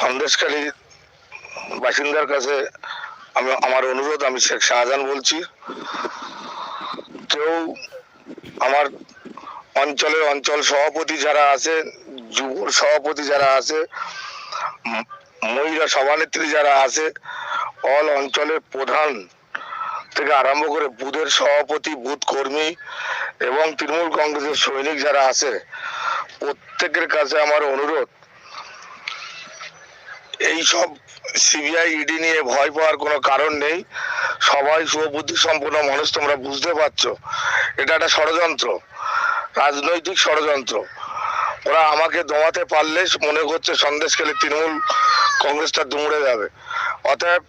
সন্দেশখালী বাসিন্দার কাছে আমার অনুরোধ, আমি শেখ শাহজাহান বলছি। কেউ আমার অঞ্চল সভাপতি যারা আছে, যুব সভাপতি যারা আছে, মহিলা সভানেত্রী যারা আছে, অল অঞ্চলের প্রধান থেকে আরম্ভ করে বুথের সভাপতি, বুথ কর্মী এবং তৃণমূল কংগ্রেসের সৈনিক যারা আছে, প্রত্যেকের কাছে আমার অনুরোধ, এই সব সিবিআই ইডি নিয়ে ভয় পাওয়ার কোনো কারণ নেই। সবাই সুবুদ্ধি সম্পন্ন মানুষ, তোমরা বুঝতে পারছো এটা একটা ষড়যন্ত্র, রাজনৈতিক ষড়যন্ত্র। ওরা আমাকে দমাতে পারলে মনে করছে সন্দেশখালী তৃণমূল কংগ্রেসটা দুমড়ে যাবে। অতএব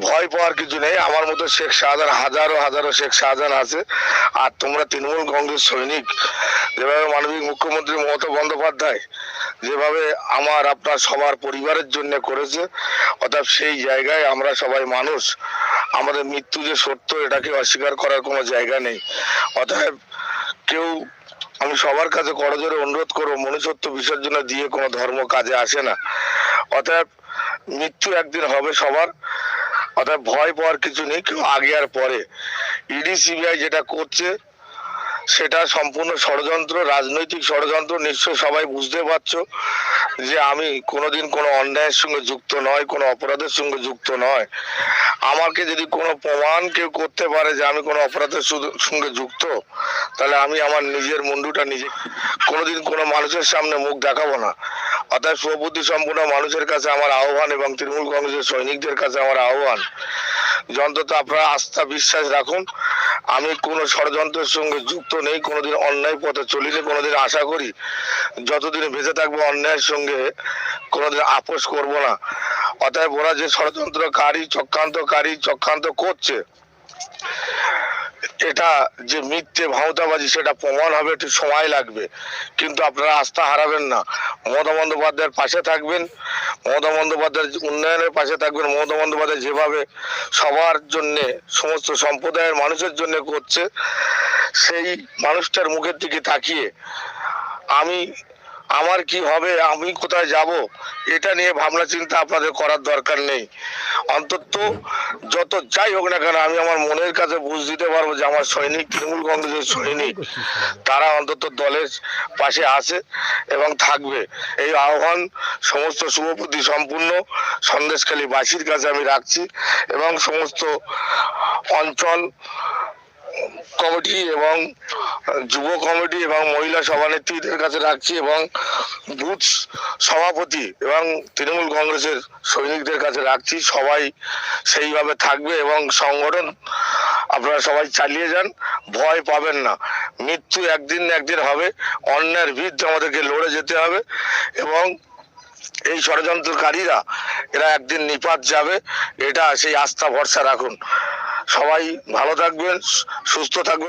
ভয় পাওয়ার কিছু নেই। আমার মতো শেখ শাহজাহান হাজারো হাজারো শেখ শাহজাহান আছে। আর তোমরা তৃণমূল কংগ্রেস সৈনিক, যেভাবে মাননীয় মুখ্যমন্ত্রী মমতা বন্দ্যোপাধ্যায় যেভাবে আপনার সবার পরিবারের জন্য করেছে, অর্থাৎ সেই জায়গায় আমরা সবাই মানুষ, আমাদের মৃত্যু যে সত্য এটাকে অস্বীকার করার কোনো জায়গা নেই। অতএব কেউ, আমি সবার কাছে করজোরে অনুরোধ করবো, মনুষ্যত্ব বিসর্জন দিয়ে কোনো ধর্ম কাজে আসে না। অতএব মৃত্যু একদিন হবে সবার, অতএব ভয় পাওয়ার কিছু নেই। কেউ আগে আর পরে ইডি সিবিআই যেটা করছে সেটা সম্পূর্ণ ষড়যন্ত্র, রাজনৈতিক ষড়যন্ত্র। নিশ্চয় সবাই বুঝতে পারছো যে আমি কোনোদিন কোনো অন্যায়ের সঙ্গে যুক্ত নয়, কোনো অপরাধের সঙ্গে যুক্ত নয়। আমাকে যদি কোনো প্রমাণ কেউ করতে পারে যে আমি কোনো অপরাধের সঙ্গে যুক্ত, তাহলে আমি আমার নিজের মুন্ডুটা নিজে কোনোদিন কোনো মানুষের সামনে মুখ দেখাবো না। অর্থাৎ সুবুদ্ধি সম্পূর্ণ মানুষের কাছে আমার আহ্বান এবং তৃণমূল কংগ্রেসের সৈনিকদের কাছে আমার আহ্বান, যন্তত আপনারা আস্থা বিশ্বাস রাখুন। আমি কোনো ষড়যন্ত্রের সঙ্গে যুক্ত নেই, কোনোদিন অন্যায় পথে চলিনি, কোনোদিন আশা করি যতদিন বেঁচে থাকবো অন্যায়ের সঙ্গে কোনোদিন আপোষ করব না। অতএব ওরা যে ষড়যন্ত্রকারী চক্রান্ত করছে, এটা যে মিথ্যে ভাঁওতাবাজি সেটা প্রমাণ হবে, একটু সময় লাগবে, কিন্তু আপনারা আস্থা হারাবেন না। মমতা বন্দ্যোপাধ্যায়ের পাশে থাকবেন, মমতা বন্দ্যোপাধ্যায়ের উন্নয়নের পাশে থাকবেন। মমতা বন্দ্যোপাধ্যায় যেভাবে সবার জন্য, সমস্ত সম্প্রদায়ের মানুষের জন্য করছে, সেই মানুষটার মুখের দিকে তাকিয়ে আমার কি হবে, আমি কোথায় যাব, এটা নিয়ে ভাবনা চিন্তা আপনাদের করার দরকার নেই। অন্তত যত যাই হোক না কেন, আমি আমার মনের কাছে বুঝ দিতে পারবো যে আমার সৈনিক, তৃণমূল কংগ্রেসের সৈনিক, তারা অন্তত দলের পাশে আছে এবং থাকবে। এই আহ্বান সমস্ত শুভবুদ্ধি সম্পূর্ণ সন্দেশখালী বাসীর কাছে আমি রাখছি এবং সমস্ত অঞ্চল কমিটি এবং যুব কমিটি এবং মহিলা সভানেত্রীদের কাছে রাখছি এবং বুথ সভাপতি এবং তৃণমূল কংগ্রেসের সৈনিকদের কাছে রাখছি। সবাই সেইভাবে থাকবে এবং সংগঠন আপনারা সবাই চালিয়ে যান, ভয় পাবেন না। মৃত্যু একদিন না একদিন হবে, অন্যায়ের বিরুদ্ধে আমাদেরকে লড়ে যেতে হবে এবং এই ষড়যন্ত্রকারীরা এরা একদিন নিপাত যাবে, এটা সেই আস্থা ভরসা রাখুন। সবাই ভালো থাকবেন, সুস্থ থাকবেন।